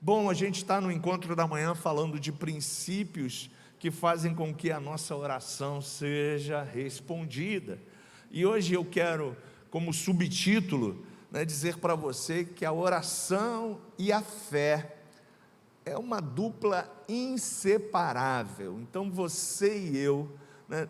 Bom, a gente está no encontro da manhã falando de princípios que fazem com que a nossa oração seja respondida. E hoje eu quero, como subtítulo, dizer para você que a oração e a fé é uma dupla inseparável. Então você e eu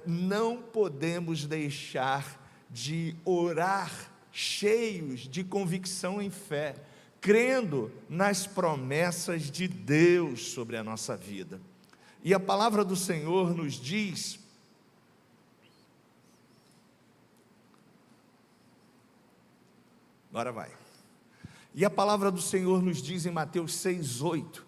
não podemos deixar de orar cheios de convicção em fé, crendo nas promessas de Deus sobre a nossa vida. E a palavra do Senhor nos diz, agora vai, e a palavra do Senhor nos diz em Mateus 6:8,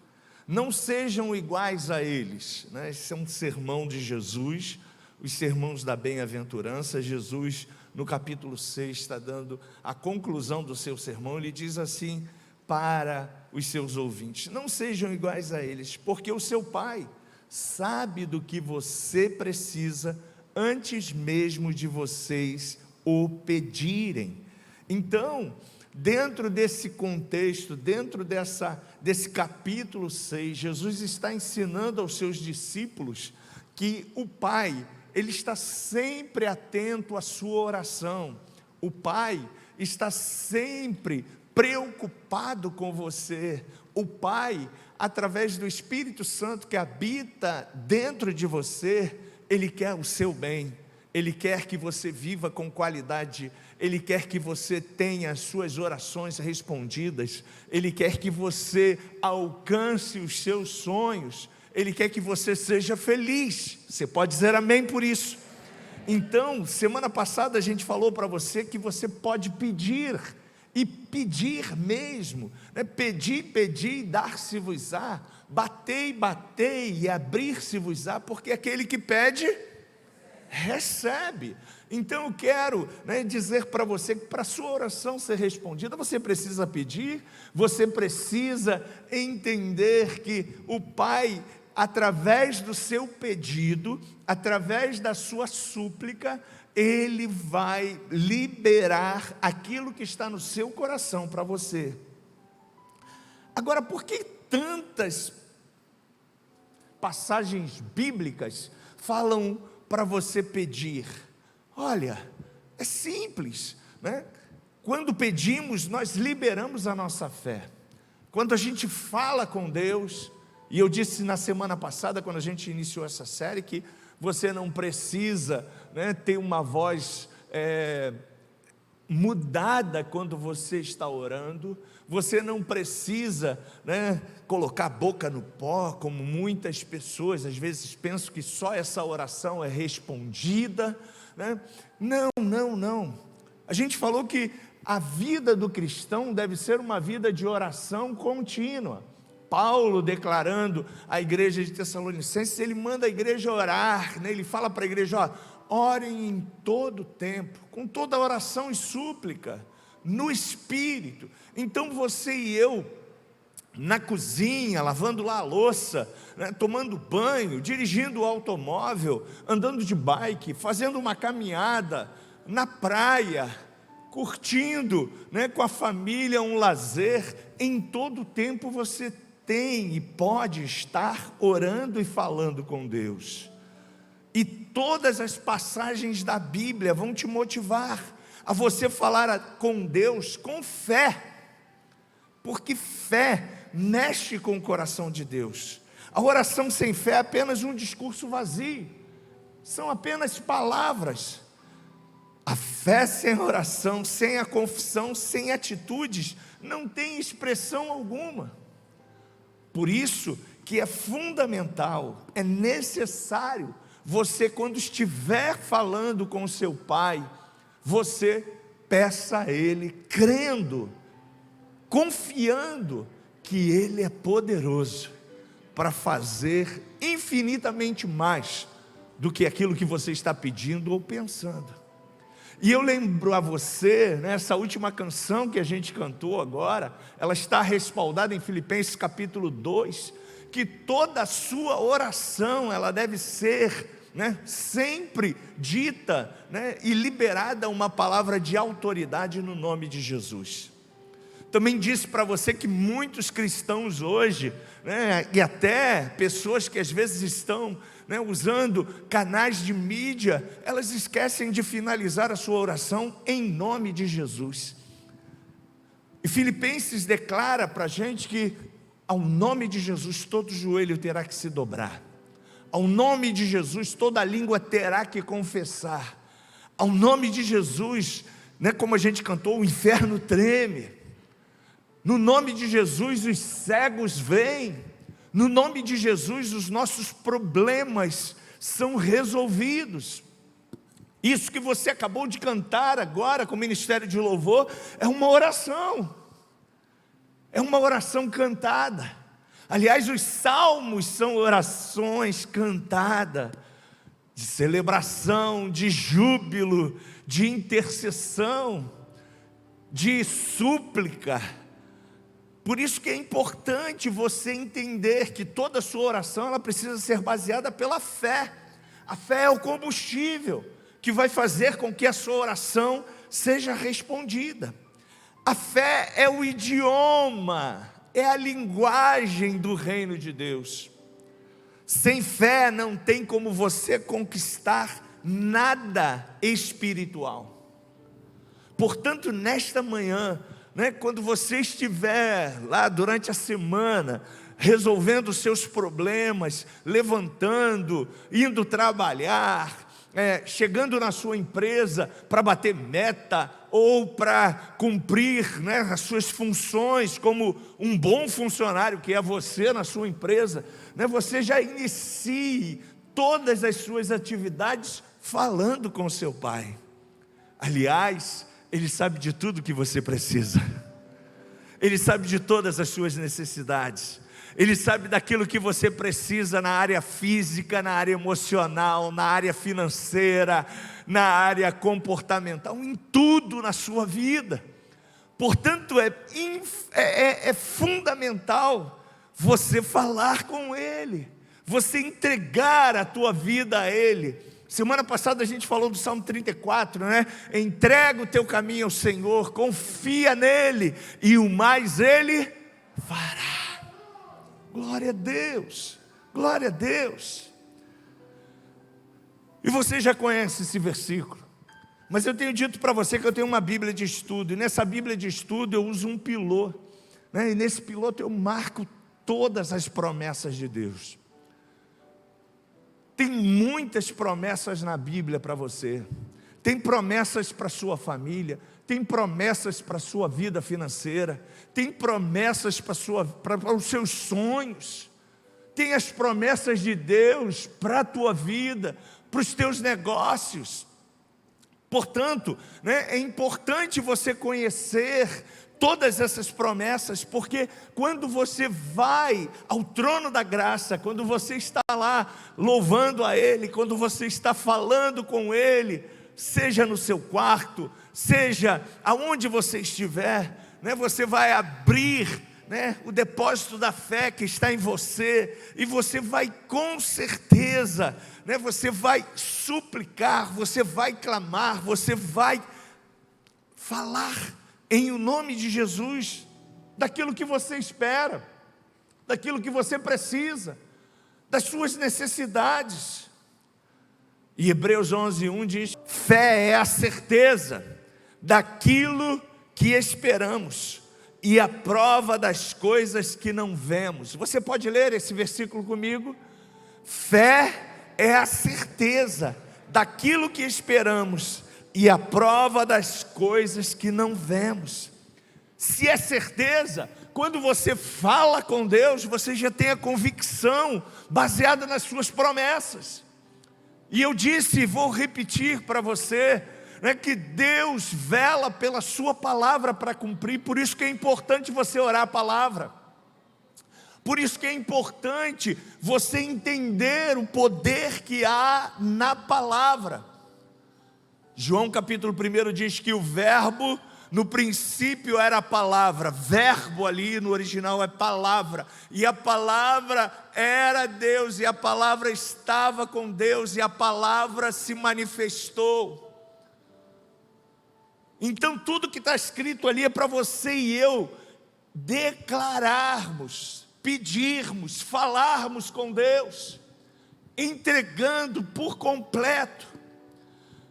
não sejam iguais a eles, esse é um sermão de Jesus, os sermãos da bem-aventurança. Jesus no capítulo 6 está dando a conclusão do seu sermão. Ele diz assim para os seus ouvintes: não sejam iguais a eles, porque o seu Pai sabe do que você precisa antes mesmo de vocês o pedirem. Então, dentro desse contexto, dentro desse capítulo 6, Jesus está ensinando aos seus discípulos que o Pai, Ele está sempre atento à sua oração. O Pai está sempre preocupado com você. O Pai, através do Espírito Santo que habita dentro de você, Ele quer o seu bem. Ele quer que você viva com qualidade. Ele quer que você tenha as suas orações respondidas. Ele quer que você alcance os seus sonhos. Ele quer que você seja feliz. Você pode dizer amém por isso? Então, semana passada a gente falou para você que você pode pedir, e pedir mesmo, pedir, pedir e dar-se-vos-á, batei, batei e abrir-se-vos-á, porque aquele que pede, recebe. Então eu quero dizer para você que para a sua oração ser respondida, você precisa pedir, você precisa entender que o Pai, através do seu pedido, através da sua súplica, Ele vai liberar aquilo que está no seu coração para você. Agora, por que tantas passagens bíblicas falam para você pedir? Olha, é simples, Quando pedimos, nós liberamos a nossa fé. Quando a gente fala com Deus, e eu disse na semana passada, quando a gente iniciou essa série, que você não precisa ter uma voz mudada quando você está orando. Você não precisa colocar a boca no pó, como muitas pessoas às vezes pensam que só essa oração é respondida. Não. A gente falou que a vida do cristão deve ser uma vida de oração contínua. Paulo, declarando à igreja de Tessalonicenses, ele manda a igreja orar, ele fala para a igreja: orem em todo tempo, com toda oração e súplica, no Espírito. Então você e eu, na cozinha, lavando lá a louça, tomando banho, dirigindo o automóvel, andando de bike, fazendo uma caminhada, na praia, curtindo com a família um lazer, em todo tempo você tem e pode estar orando e falando com Deus. E todas as passagens da Bíblia vão te motivar a você falar com Deus com fé, porque fé mexe com o coração de Deus. A oração sem fé é apenas um discurso vazio, são apenas palavras. A fé sem oração, sem a confissão, sem atitudes, não tem expressão alguma. Por isso que é fundamental, é necessário, você quando estiver falando com o seu Pai, você peça a Ele, crendo, confiando que Ele é poderoso para fazer infinitamente mais do que aquilo que você está pedindo ou pensando. E eu lembro a você, essa última canção que a gente cantou agora, ela está respaldada em Filipenses capítulo 2, que toda a sua oração, ela deve ser sempre dita e liberada uma palavra de autoridade no nome de Jesus. também disse para você que muitos cristãos hoje, né, e até pessoas que às vezes estão, né, usando canais de mídia, elas esquecem de finalizar a sua oração em nome de Jesus. E Filipenses declara para a gente que ao nome de Jesus todo joelho terá que se dobrar, ao nome de Jesus toda língua terá que confessar, ao nome de Jesus, né, como a gente cantou, o inferno treme, no nome de Jesus os cegos veem, no nome de Jesus os nossos problemas são resolvidos. Isso que você acabou de cantar agora com o Ministério de Louvor é uma oração cantada. Aliás, os salmos são orações cantadas, de celebração, de júbilo, de intercessão, de súplica. Por isso que é importante você entender que toda a sua oração ela precisa ser baseada pela fé. A fé é o combustível que vai fazer com que a sua oração seja respondida. A fé é o idioma, é a linguagem do reino de Deus. Sem fé não tem como você conquistar nada espiritual. Portanto, nesta manhã, né, quando você estiver lá durante a semana, resolvendo os seus problemas, levantando, indo trabalhar, chegando na sua empresa para bater meta ou para cumprir, né, as suas funções como um bom funcionário que é você na sua empresa, né, você já inicie todas as suas atividades falando com seu Pai. Aliás, Ele sabe de tudo que você precisa, Ele sabe de todas as suas necessidades, Ele sabe daquilo que você precisa na área física, na área emocional, na área financeira, na área comportamental, em tudo na sua vida. Portanto, é fundamental você falar com Ele, você entregar a tua vida a Ele. Semana passada a gente falou do Salmo 34, né? Entrega o teu caminho ao Senhor, confia nele, e o mais Ele fará. Glória a Deus, glória a Deus. E você já conhece esse versículo, mas eu tenho dito para você que eu tenho uma Bíblia de estudo, e nessa Bíblia de estudo eu uso um piloto, né? E nesse piloto eu marco todas as promessas de Deus. Tem muitas promessas na Bíblia para você, tem promessas para a sua família, tem promessas para a sua vida financeira, tem promessas para os seus sonhos, tem as promessas de Deus para a tua vida, para os teus negócios. Portanto, né, é importante você conhecer todas essas promessas, porque quando você vai ao trono da graça, quando você está lá louvando a Ele, quando você está falando com Ele, seja no seu quarto, seja aonde você estiver, né, você vai abrir, né, o depósito da fé que está em você, e você vai com certeza, né, você vai suplicar, você vai clamar, você vai falar em o nome de Jesus, daquilo que você espera, daquilo que você precisa, das suas necessidades. E Hebreus 11:1 diz: fé é a certeza daquilo que esperamos e a prova das coisas que não vemos. Você pode ler esse versículo comigo? Fé é a certeza daquilo que esperamos e a prova das coisas que não vemos. Se é certeza, quando você fala com Deus, você já tem a convicção baseada nas suas promessas. E eu disse, e vou repetir para você, né, que Deus vela pela sua palavra para cumprir. Por isso que é importante você orar a palavra, por isso que é importante você entender o poder que há na palavra. João capítulo 1 diz que o verbo no princípio era a palavra. Verbo ali no original é palavra, e a palavra era Deus, e a palavra estava com Deus, e a palavra se manifestou. Então tudo que está escrito ali é para você e eu declararmos, pedirmos, falarmos com Deus, entregando por completo.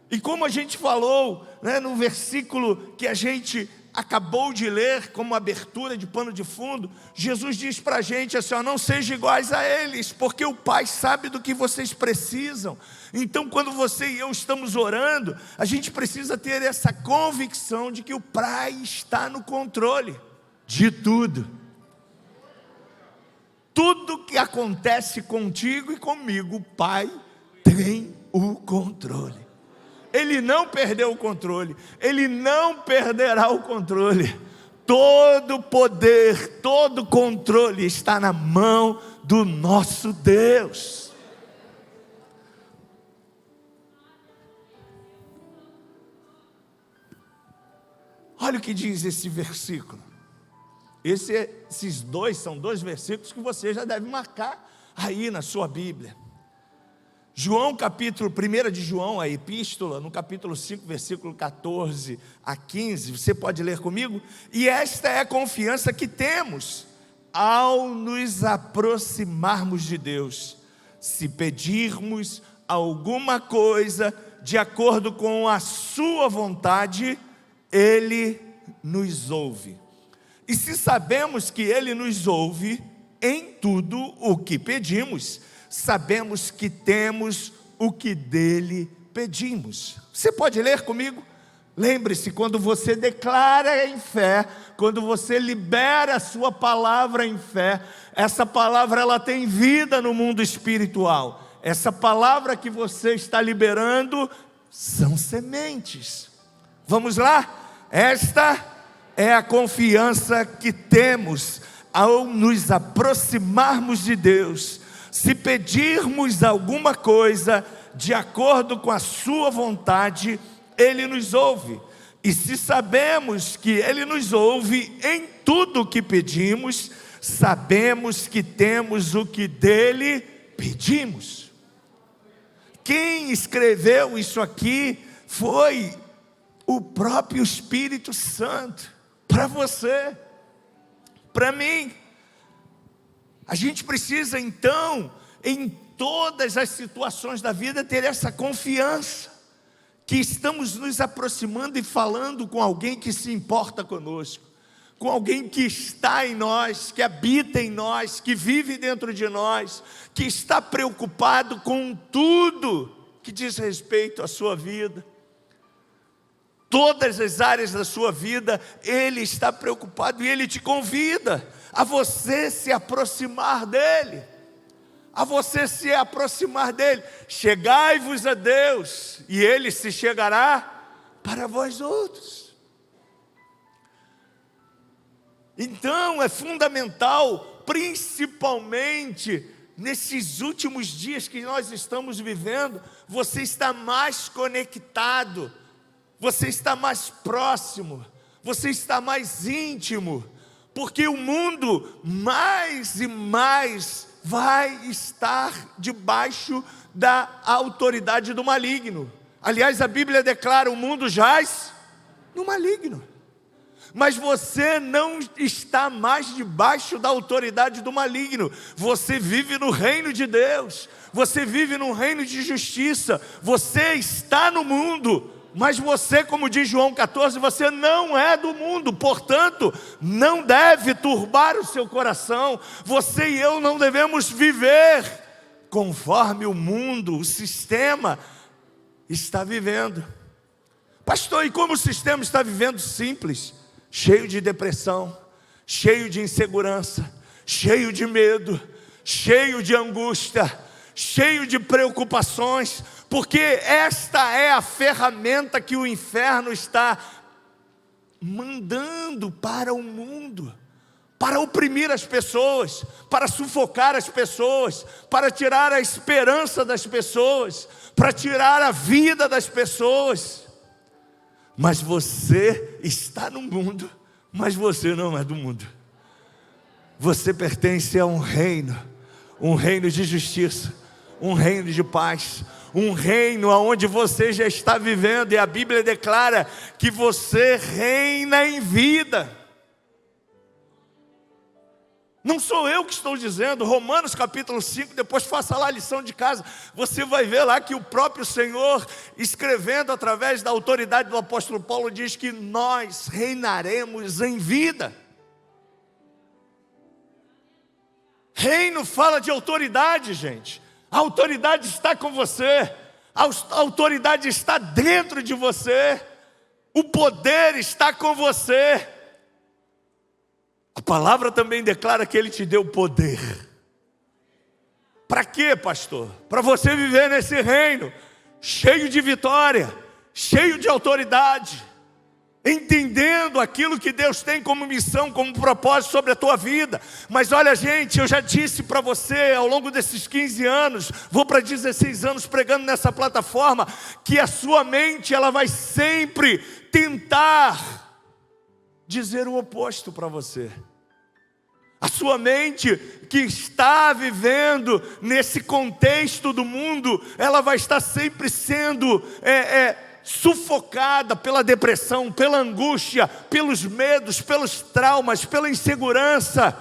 E como a gente falou, né, no versículo que a gente acabou de ler, como abertura de pano de fundo, Jesus diz para a gente assim, ó, não sejam iguais a eles, porque o Pai sabe do que vocês precisam. Então quando você e eu estamos orando, a gente precisa ter essa convicção de que o Pai está no controle de tudo. Tudo que acontece contigo e comigo, o Pai tem o controle. Ele não perdeu o controle, Ele não perderá o controle. Todo poder, todo controle está na mão do nosso Deus. Olha o que diz esse versículo. Esses dois são dois versículos que você já deve marcar aí na sua Bíblia. João, capítulo 1 de João, a epístola, no capítulo 5, versículo 14 a 15, você pode ler comigo? E esta é a confiança que temos ao nos aproximarmos de Deus, se pedirmos alguma coisa de acordo com a sua vontade, Ele nos ouve. E se sabemos que Ele nos ouve em tudo o que pedimos, sabemos que temos o que dele pedimos. Você pode ler comigo? Lembre-se, quando você declara em fé, quando você libera a sua palavra em fé, essa palavra ela tem vida no mundo espiritual. Essa palavra que você está liberando são sementes. Vamos lá? Esta é a confiança que temos ao nos aproximarmos de Deus. Se pedirmos alguma coisa de acordo com a sua vontade, Ele nos ouve. E se sabemos que Ele nos ouve em tudo o que pedimos, sabemos que temos o que dele pedimos. Quem escreveu isso aqui foi o próprio Espírito Santo, para você, para mim. A gente precisa então, em todas as situações da vida, ter essa confiança, que estamos nos aproximando e falando com alguém que se importa conosco, com alguém que está em nós, que habita em nós, que vive dentro de nós, que está preocupado com tudo que diz respeito à sua vida. Todas as áreas da sua vida, Ele está preocupado e Ele te convida a você se aproximar dEle, a você se aproximar dEle. Chegai-vos a Deus e Ele se chegará para vós outros. Então é fundamental, principalmente nesses últimos dias que nós estamos vivendo, você está mais conectado, você está mais próximo, você está mais íntimo, porque o mundo mais e mais vai estar debaixo da autoridade do maligno. Aliás, a Bíblia declara: o mundo jaz no maligno. Mas você não está mais debaixo da autoridade do maligno. Você vive no reino de Deus. Você vive num reino de justiça. Você está no mundo, mas você, como diz João 14, você não é do mundo. Portanto, não deve turbar o seu coração. Você e eu não devemos viver conforme o mundo, o sistema está vivendo. Pastor, e como o sistema está vivendo? Simples. Cheio de depressão, cheio de insegurança, cheio de medo, cheio de angústia, cheio de preocupações, porque esta é a ferramenta que o inferno está mandando para o mundo, para oprimir as pessoas, para sufocar as pessoas, para tirar a esperança das pessoas, para tirar a vida das pessoas. Mas você está no mundo, mas você não é do mundo. Você pertence a um reino de justiça, um reino de paz, um reino onde você já está vivendo, e a Bíblia declara que você reina em vida. Não sou eu que estou dizendo. Romanos capítulo 5, depois faça lá a lição de casa. Você vai ver lá que o próprio Senhor, escrevendo através da autoridade do apóstolo Paulo, diz que nós reinaremos em vida. Reino fala de autoridade, gente. A autoridade está com você. A autoridade está dentro de você. O poder está com você. A palavra também declara que Ele te deu poder. Para quê, pastor? Para você viver nesse reino, cheio de vitória, cheio de autoridade, entendendo aquilo que Deus tem como missão, como propósito sobre a tua vida. Mas olha, gente, eu já disse para você ao longo desses 15 anos, vou para 16 anos pregando nessa plataforma, que a sua mente, ela vai sempre tentar dizer o oposto para você. A sua mente que está vivendo nesse contexto do mundo, ela vai estar sempre sendo sufocada pela depressão, pela angústia, pelos medos, pelos traumas, pela insegurança,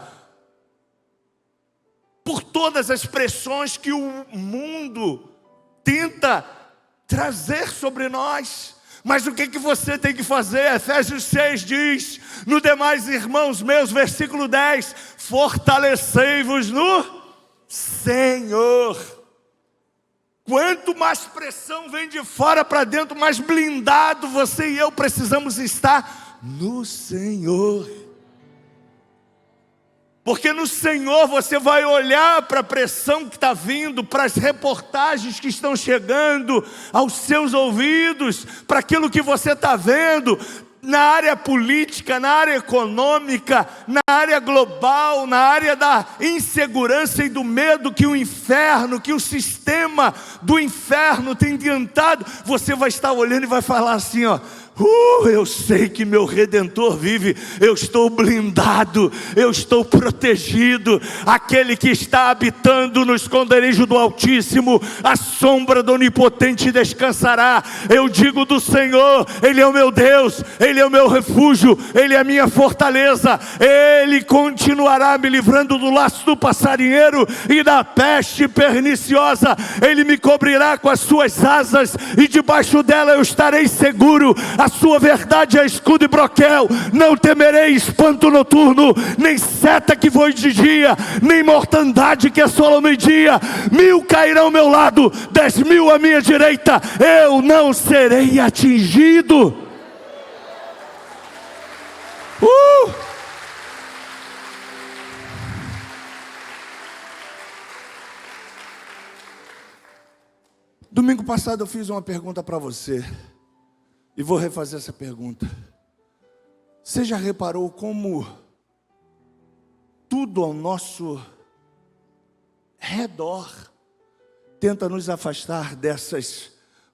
por todas as pressões que o mundo tenta trazer sobre nós. Mas o que você tem que fazer? Efésios 6 diz: no demais, irmãos meus, versículo 10, fortalecei-vos no Senhor. Quanto mais pressão vem de fora para dentro, mais blindado você e eu precisamos estar no Senhor. Porque no Senhor você vai olhar para a pressão que está vindo, para as reportagens que estão chegando aos seus ouvidos, para aquilo que você está vendo na área política, na área econômica, na área global, na área da insegurança e do medo que o inferno, que o sistema do inferno tem tentado. Você vai estar olhando e vai falar assim, ó: eu sei que meu Redentor vive, eu estou blindado, eu estou protegido. Aquele que está habitando no esconderijo do Altíssimo, a sombra do Onipotente descansará. Eu digo do Senhor, Ele é o meu Deus, Ele é o meu refúgio, Ele é a minha fortaleza. Ele continuará me livrando do laço do passarinheiro e da peste perniciosa. Ele me cobrirá com as suas asas e debaixo dela eu estarei seguro. A sua verdade é escudo e broquel. Não temerei espanto noturno, nem seta que voe de dia, nem mortandade que assola ao meio-dia. 1000 cairão ao meu lado, 10.000 à minha direita, eu não serei atingido. Domingo passado eu fiz uma pergunta para você. E vou refazer essa pergunta. Você já reparou como tudo ao nosso redor tenta nos afastar dessas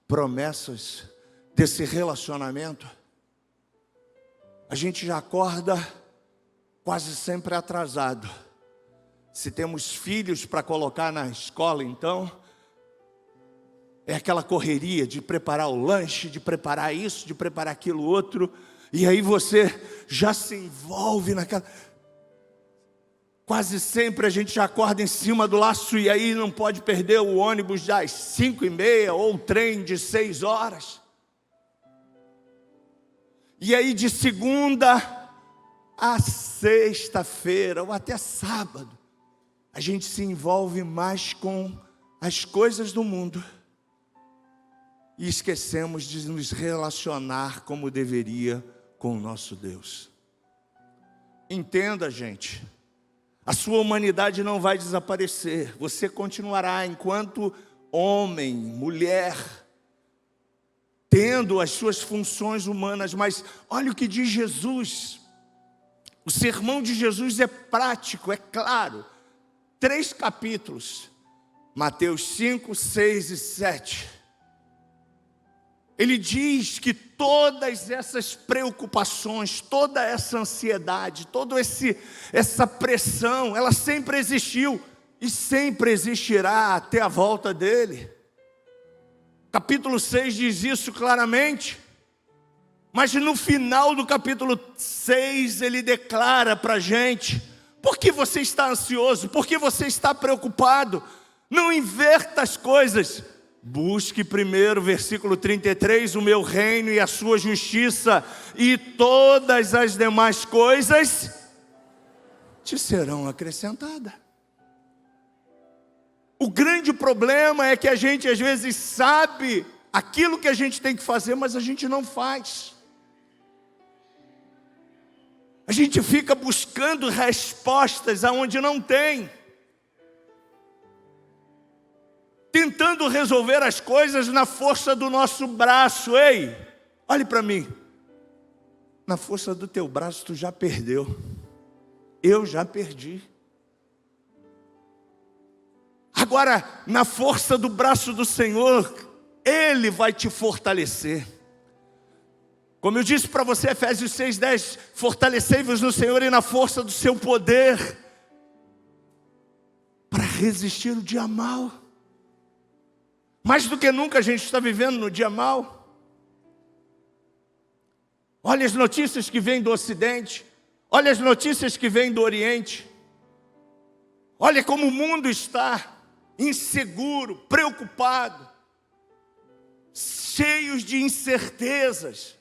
promessas, desse relacionamento? A gente já acorda quase sempre atrasado. Se temos filhos para colocar na escola, então é aquela correria de preparar o lanche, de preparar isso, de preparar aquilo outro. E aí você já se envolve naquela... Quase sempre a gente já acorda em cima do laço e aí não pode perder o ônibus das 5h30 ou o trem de 6 horas. E aí de segunda a sexta-feira ou até sábado, a gente se envolve mais com as coisas do mundo. E esquecemos de nos relacionar como deveria com o nosso Deus. Entenda, gente, a sua humanidade não vai desaparecer. Você continuará enquanto homem, mulher, tendo as suas funções humanas. Mas olha o que diz Jesus. O sermão de Jesus é prático, é claro. 3 capítulos. Mateus 5, 6 e 7. Ele diz que todas essas preocupações, toda essa ansiedade, toda essa pressão, ela sempre existiu e sempre existirá até a volta dele. Capítulo 6 diz isso claramente, mas no final do capítulo 6 ele declara para a gente: Por que você está ansioso? Por que você está preocupado? Não inverta as coisas. Busque primeiro, versículo 33, o meu reino e a sua justiça, e todas as demais coisas te serão acrescentadas. O grande problema é que a gente às vezes sabe aquilo que a gente tem que fazer, mas a gente não faz. A gente fica buscando respostas aonde não tem, tentando resolver as coisas na força do nosso braço. Ei, olhe para mim, na força do teu braço tu já perdeu, eu já perdi. Agora, na força do braço do Senhor, Ele vai te fortalecer. Como eu disse para você, Efésios 6:10, fortalecei-vos no Senhor e na força do seu poder, para resistir o dia mau. Mais do que nunca a gente está vivendo no dia mau. Olha as notícias que vêm do Ocidente, olha as notícias que vêm do Oriente. Olha como o mundo está inseguro, preocupado, cheios de incertezas.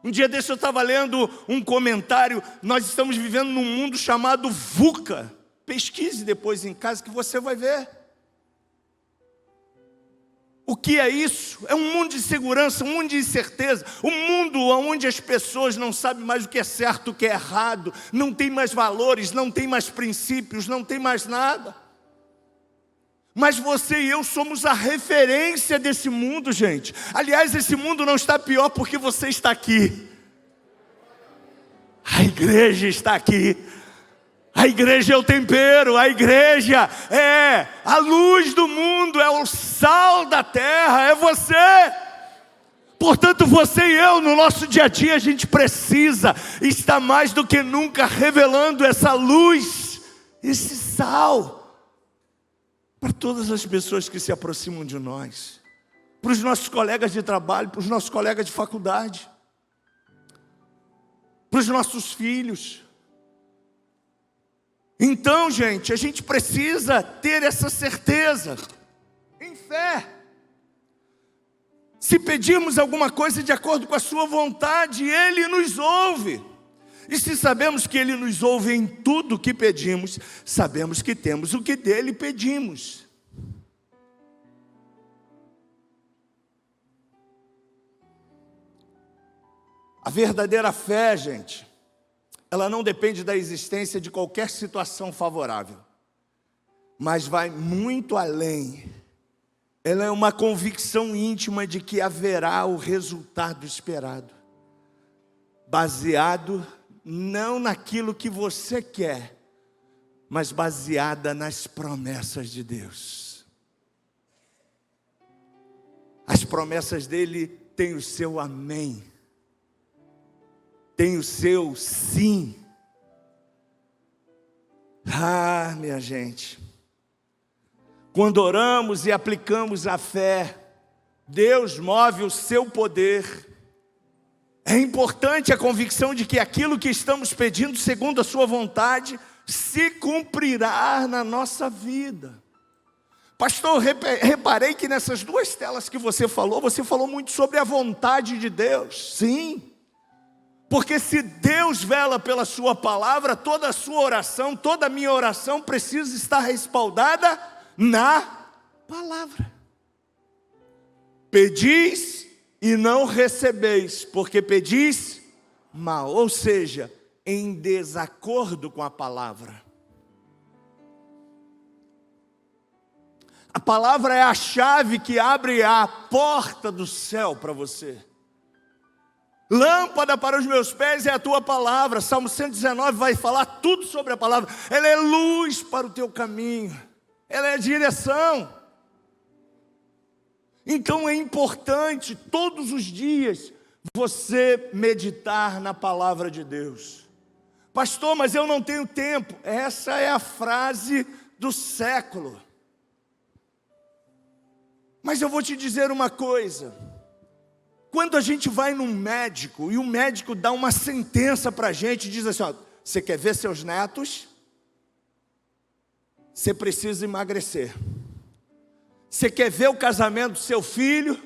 Um dia desse eu estava lendo um comentário, nós estamos vivendo num mundo chamado VUCA. Pesquise depois em casa que você vai ver. O que é isso? É um mundo de insegurança, um mundo de incerteza, um mundo onde as pessoas não sabem mais o que é certo, o que é errado, não tem mais valores, não tem mais princípios, não tem mais nada. Mas você e eu somos a referência desse mundo, gente. Aliás, esse mundo não está pior porque você está aqui. A igreja está aqui. A igreja é o tempero, a igreja é a luz do mundo, é o sal da terra, é você. Portanto, você e eu, no nosso dia a dia, a gente precisa estar mais do que nunca revelando essa luz, esse sal, para todas as pessoas que se aproximam de nós, para os nossos colegas de trabalho, para os nossos colegas de faculdade, para os nossos filhos. Então, gente, a gente precisa ter essa certeza, em fé. Se pedirmos alguma coisa de acordo com a sua vontade, Ele nos ouve. E se sabemos que Ele nos ouve em tudo o que pedimos, sabemos que temos o que dele pedimos. A verdadeira fé, gente, ela não depende da existência de qualquer situação favorável, mas vai muito além. Ela é uma convicção íntima de que haverá o resultado esperado, baseado não naquilo que você quer, mas baseada nas promessas de Deus. As promessas dele têm o seu amém, tem o seu sim. Ah, minha gente, quando oramos e aplicamos a fé, Deus move o seu poder. É importante a convicção de que aquilo que estamos pedindo, segundo a sua vontade, se cumprirá na nossa vida. Pastor, reparei que nessas duas telas que você falou muito sobre a vontade de Deus. Sim. Porque se Deus vela pela sua palavra, toda a sua oração, toda a minha oração precisa estar respaldada na palavra. Pedis e não recebeis, porque pedis mal, ou seja, em desacordo com a palavra. A palavra é a chave que abre a porta do céu para você. Lâmpada para os meus pés é a tua palavra. Salmo 119 vai falar tudo sobre a palavra. Ela é luz para o teu caminho, ela é direção. Então é importante todos os dias você meditar na palavra de Deus. Pastor, mas eu não tenho tempo. Essa é a frase do século. Mas eu vou te dizer uma coisa. Quando a gente vai num médico e o médico dá uma sentença para a gente, diz assim, ó, Você quer ver seus netos? Você precisa emagrecer. Você quer ver o casamento do seu filho?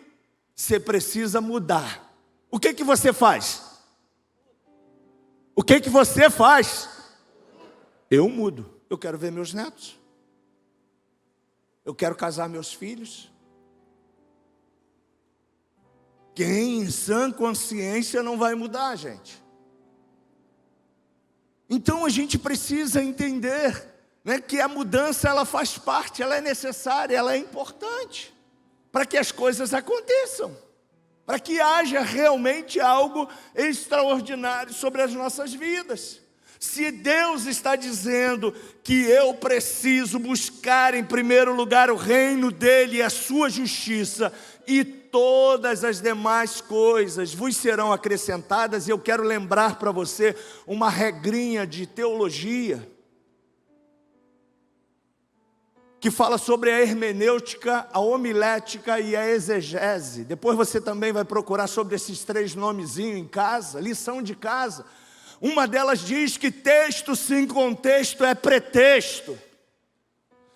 Você precisa mudar. O que que você faz? O que que você faz? Eu mudo. Eu quero ver meus netos. Eu quero casar meus filhos. Quem em sã consciência não vai mudar, gente? Então a gente precisa entender, né, que a mudança ela faz parte, ela é necessária, ela é importante para que as coisas aconteçam, para que haja realmente algo extraordinário sobre as nossas vidas. Se Deus está dizendo que eu preciso buscar em primeiro lugar o reino dele e a sua justiça, e todas as demais coisas vos serão acrescentadas, eu quero lembrar para você uma regrinha de teologia que fala sobre a hermenêutica, a homilética e a exegese. Depois você também vai procurar sobre esses 3 nomezinhos em casa, lição de casa. Uma delas diz que texto sem contexto é pretexto.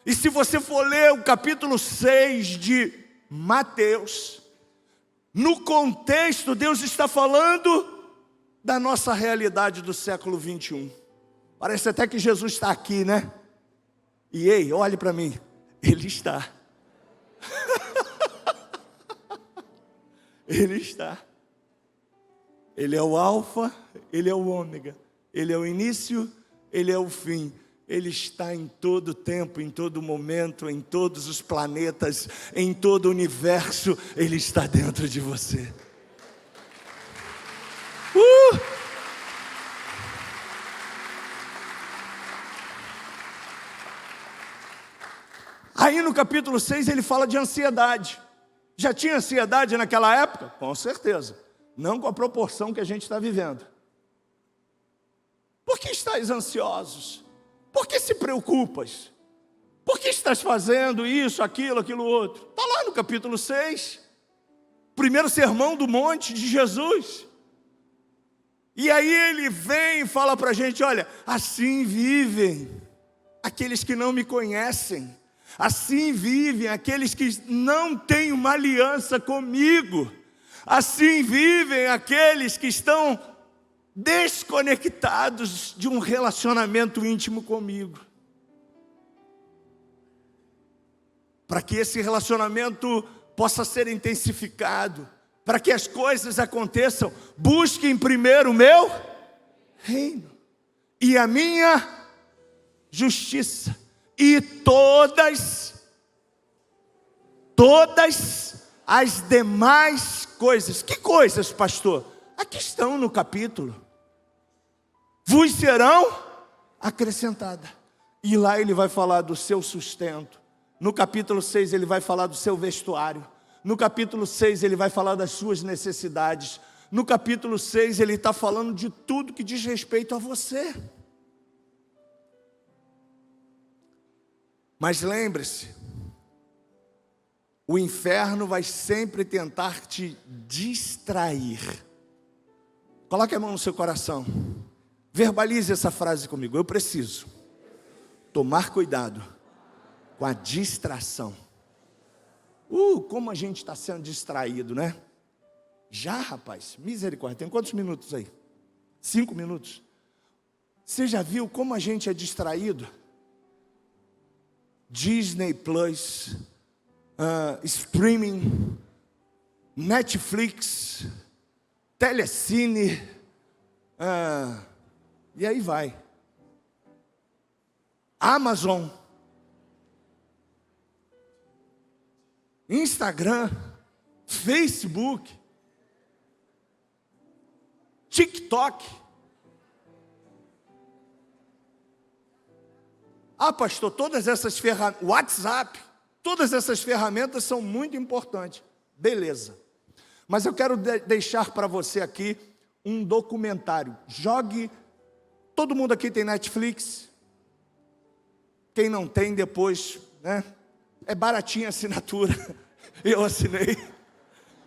E se você for ler o capítulo 6 de Mateus, no contexto Deus está falando da nossa realidade do século 21. Parece até que Jesus está aqui, né? E ei, olhe para mim, Ele está. Ele está. Ele é o alfa, Ele é o ômega, Ele é o início, Ele é o fim. Ele está em todo tempo, em todo momento, em todos os planetas, em todo o universo. Ele está dentro de você. Aí no capítulo 6 ele fala de ansiedade. Já tinha ansiedade naquela época? Com certeza. Não com a proporção que a gente está vivendo. Por que estáis ansiosos? Por que se preocupas? Por que estás fazendo isso, aquilo outro? Está lá no capítulo 6. Primeiro sermão do monte de Jesus. E aí ele vem e fala para a gente, olha, assim vivem aqueles que não me conhecem. Assim vivem aqueles que não têm uma aliança comigo. Assim vivem aqueles que estão desconectados de um relacionamento íntimo comigo. Para que esse relacionamento possa ser intensificado, para que as coisas aconteçam, busquem primeiro o meu reino e a minha justiça, e todas as demais coisas. Que coisas, pastor? Aqui estão no capítulo. Vos serão acrescentadas. E lá ele vai falar do seu sustento. No capítulo 6 ele vai falar do seu vestuário. No capítulo 6 ele vai falar das suas necessidades. No capítulo 6 ele está falando de tudo que diz respeito a você. Mas lembre-se, o inferno vai sempre tentar te distrair. Coloque a mão no seu coração. Verbalize essa frase comigo. Eu preciso tomar cuidado com a distração. Como a gente está sendo distraído, né? Já, rapaz, misericórdia. Tem quantos minutos aí? 5 minutos. Você já viu como a gente é distraído? Disney Plus, streaming, Netflix, Telecine, e aí vai. Amazon, Instagram, Facebook, TikTok. Pastor, todas essas ferramentas, WhatsApp, todas essas ferramentas são muito importantes. Beleza. Mas eu quero deixar para você aqui um documentário. Jogue, todo mundo aqui tem Netflix. Quem não tem, depois, né? É baratinha a assinatura. Eu assinei.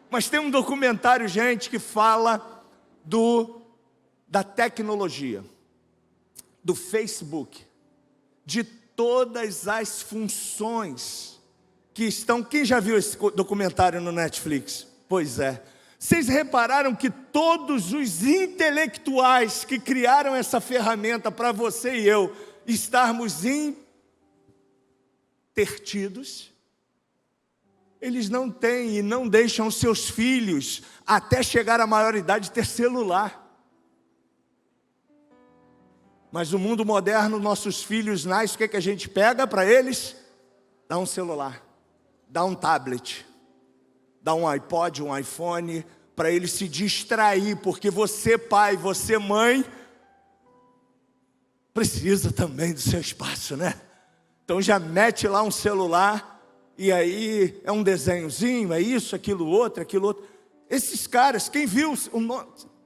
Mas tem um documentário, gente, que fala da tecnologia. do Facebook, de todas as funções que estão... Quem já viu esse documentário no Netflix? Pois é. Vocês repararam que todos os intelectuais que criaram essa ferramenta para você e eu estarmos intertidos, eles não têm e não deixam seus filhos, até chegar à maioridade, ter celular. Mas no mundo moderno, nossos filhos nascem, o que a gente pega para eles? Dá um celular, dá um tablet, dá um iPod, um iPhone, para ele se distrair, porque você, pai, você, mãe, precisa também do seu espaço, né? Então já mete lá um celular, e aí é um desenhozinho, é isso, aquilo outro. Esses caras, quem viu,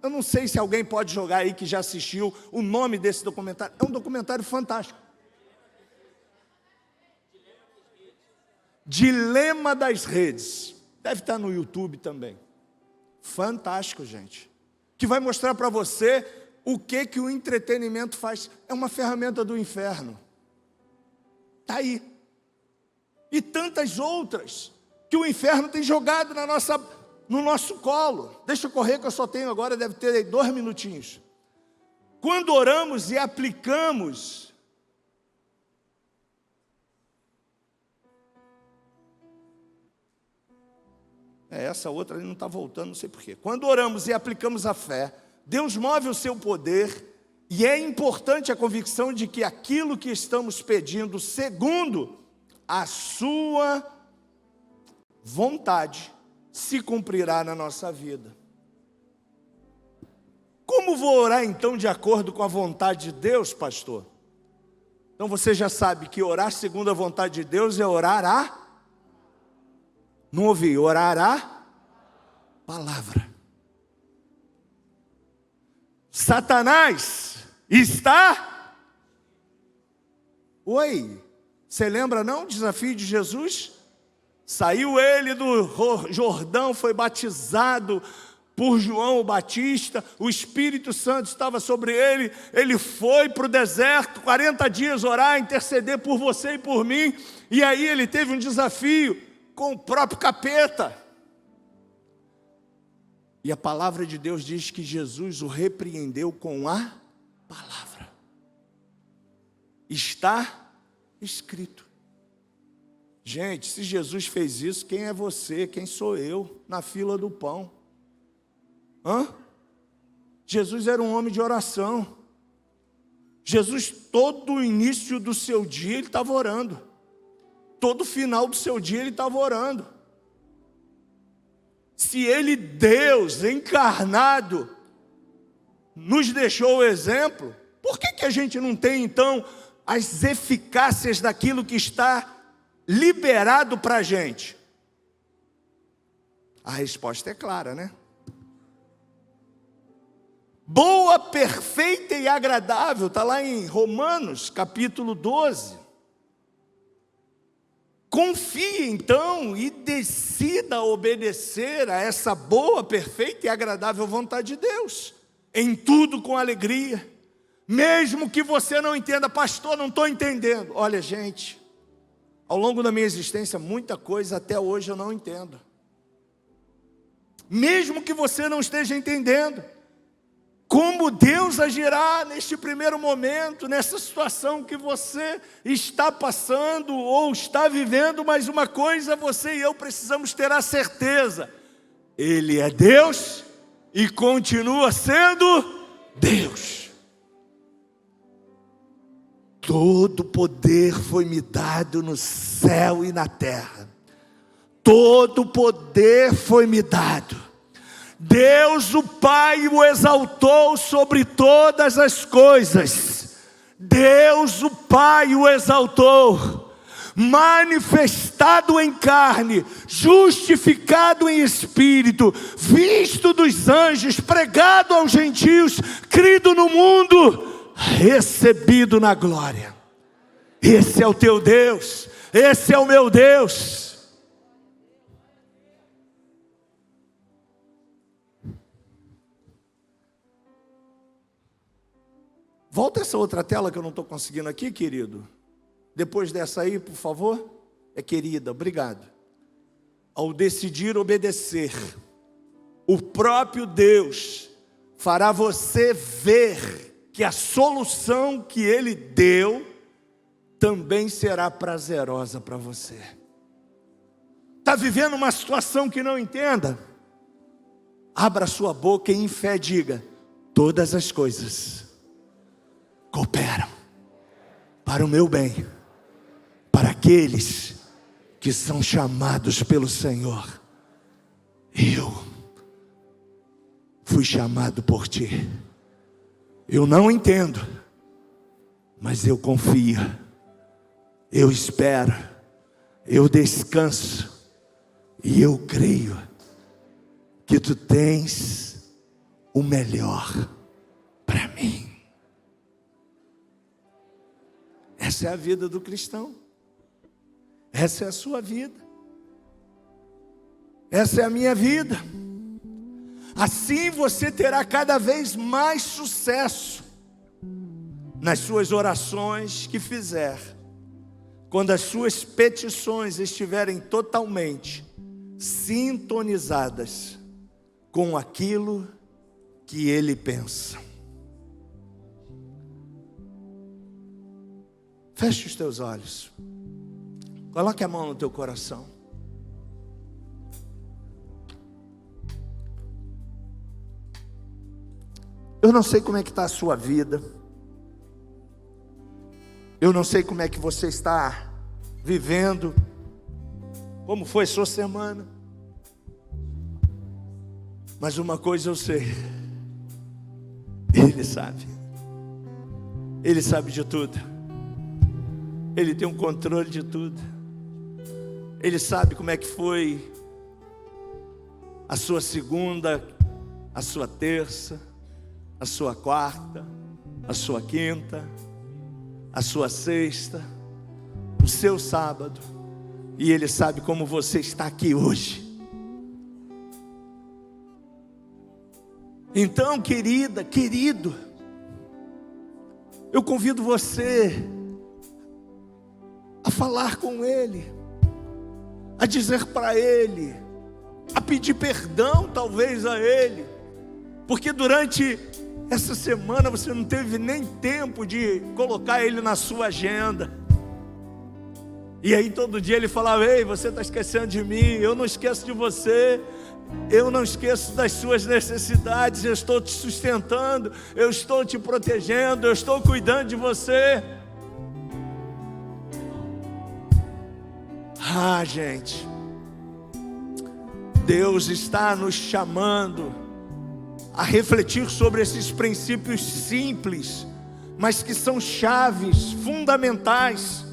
eu não sei se alguém pode jogar aí que já assistiu o nome desse documentário, é um documentário fantástico. Dilema das Redes, deve estar no YouTube também. Fantástico, gente. Que vai mostrar para você o que o entretenimento faz. É uma ferramenta do inferno. Está aí. E tantas outras que o inferno tem jogado no nosso colo. Deixa eu correr que eu só tenho agora, deve ter aí 2 minutinhos. Quando oramos e aplicamos essa outra ali não está voltando, não sei porquê. Quando oramos e aplicamos a fé, Deus move o seu poder, e é importante a convicção de que aquilo que estamos pedindo, segundo a sua vontade, se cumprirá na nossa vida. Como vou orar então de acordo com a vontade de Deus, pastor? Então você já sabe que orar segundo a vontade de Deus é orar não ouvi, orar a palavra. Satanás está... Oi, você lembra não o desafio de Jesus? Saiu ele do Jordão, foi batizado por João o Batista, o Espírito Santo estava sobre ele, ele foi para o deserto, 40 dias orar, interceder por você e por mim, e aí ele teve um desafio com o próprio capeta. E a palavra de Deus diz que Jesus o repreendeu com a palavra. Está escrito. Gente, se Jesus fez isso, quem é você? Quem sou eu na fila do pão? Jesus era um homem de oração. Jesus, todo o início do seu dia, ele estava orando. Todo final do seu dia ele estava orando. Se ele, Deus encarnado, nos deixou o exemplo, por que a gente não tem então as eficácias daquilo que está liberado para a gente? A resposta é clara, né? Boa, perfeita e agradável, está lá em Romanos capítulo 12. Confie então e decida obedecer a essa boa, perfeita e agradável vontade de Deus, em tudo com alegria, mesmo que você não entenda. Pastor, não estou entendendo. Olha, gente, ao longo da minha existência, muita coisa até hoje eu não entendo. Mesmo que você não esteja entendendo como Deus agirá neste primeiro momento, nessa situação que você está passando ou está vivendo, mas uma coisa você e eu precisamos ter a certeza: Ele é Deus e continua sendo Deus. Todo poder foi me dado no céu e na terra. Todo poder foi me dado. Deus o Pai o exaltou sobre todas as coisas. Deus o Pai o exaltou, manifestado em carne, justificado em espírito, visto dos anjos, pregado aos gentios, crido no mundo, recebido na glória. Esse é o teu Deus, esse é o meu Deus. Volta essa outra tela que eu não estou conseguindo aqui, querido. Depois dessa aí, por favor. É querida, obrigado. Ao decidir obedecer, o próprio Deus fará você ver que a solução que Ele deu também será prazerosa para você. Está vivendo uma situação que não entenda? Abra sua boca e em fé diga: todas as coisas cooperam para o meu bem, para aqueles que são chamados pelo Senhor. Eu fui chamado por ti. Eu não entendo, mas eu confio, eu espero, eu descanso e eu creio que tu tens o melhor para mim. Essa é a vida do cristão. Essa é a sua vida. Essa é a minha vida. Assim você terá cada vez mais sucesso nas suas orações que fizer, quando as suas petições estiverem totalmente sintonizadas com aquilo que Ele pensa. Feche os teus olhos. Coloque a mão no teu coração. Eu não sei como é que está a sua vida. Eu não sei como é que você está vivendo. Como foi a sua semana. Mas uma coisa eu sei. Ele sabe. Ele sabe de tudo. Ele tem um controle de tudo. Ele sabe como é que foi a sua segunda, a sua terça, a sua quarta, a sua quinta, a sua sexta, o seu sábado. E Ele sabe como você está aqui hoje. Então, querida, querido, eu convido você a falar com Ele, a dizer para Ele, a pedir perdão talvez a Ele, porque durante essa semana você não teve nem tempo de colocar Ele na sua agenda. E aí todo dia Ele falava: ei, você está esquecendo de mim, eu não esqueço de você, eu não esqueço das suas necessidades, eu estou te sustentando, eu estou te protegendo, eu estou cuidando de você. Ah, gente, Deus está nos chamando a refletir sobre esses princípios simples, mas que são chaves fundamentais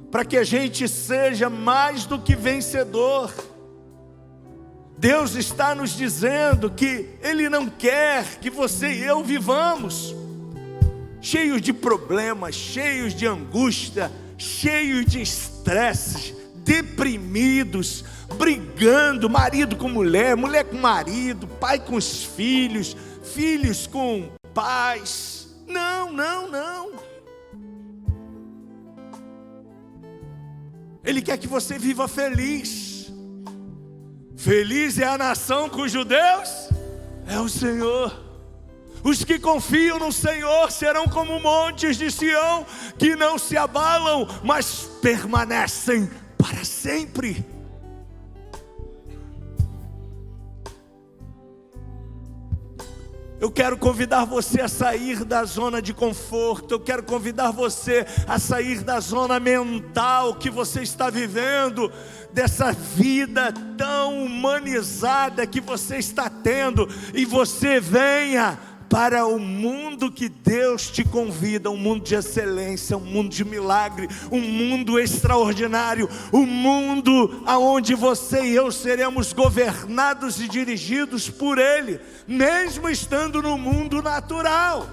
para que a gente seja mais do que vencedor. Deus está nos dizendo que Ele não quer que você e eu vivamos cheios de problemas, cheios de angústia, cheios de estresse, deprimidos, brigando, marido com mulher, mulher com marido, pai com os filhos, filhos com pais. Não, não, não. Ele quer que você viva feliz. Feliz é a nação cujo Deus é o Senhor. Os que confiam no Senhor serão como montes de Sião, que não se abalam, mas permanecem para sempre. Eu quero convidar você a sair da zona de conforto. Eu quero convidar você a sair da zona mental que você está vivendo, dessa vida tão humanizada que você está tendo, e você venha para o mundo que Deus te convida, um mundo de excelência, um mundo de milagre, um mundo extraordinário, um mundo onde você e eu seremos governados e dirigidos por Ele, mesmo estando no mundo natural.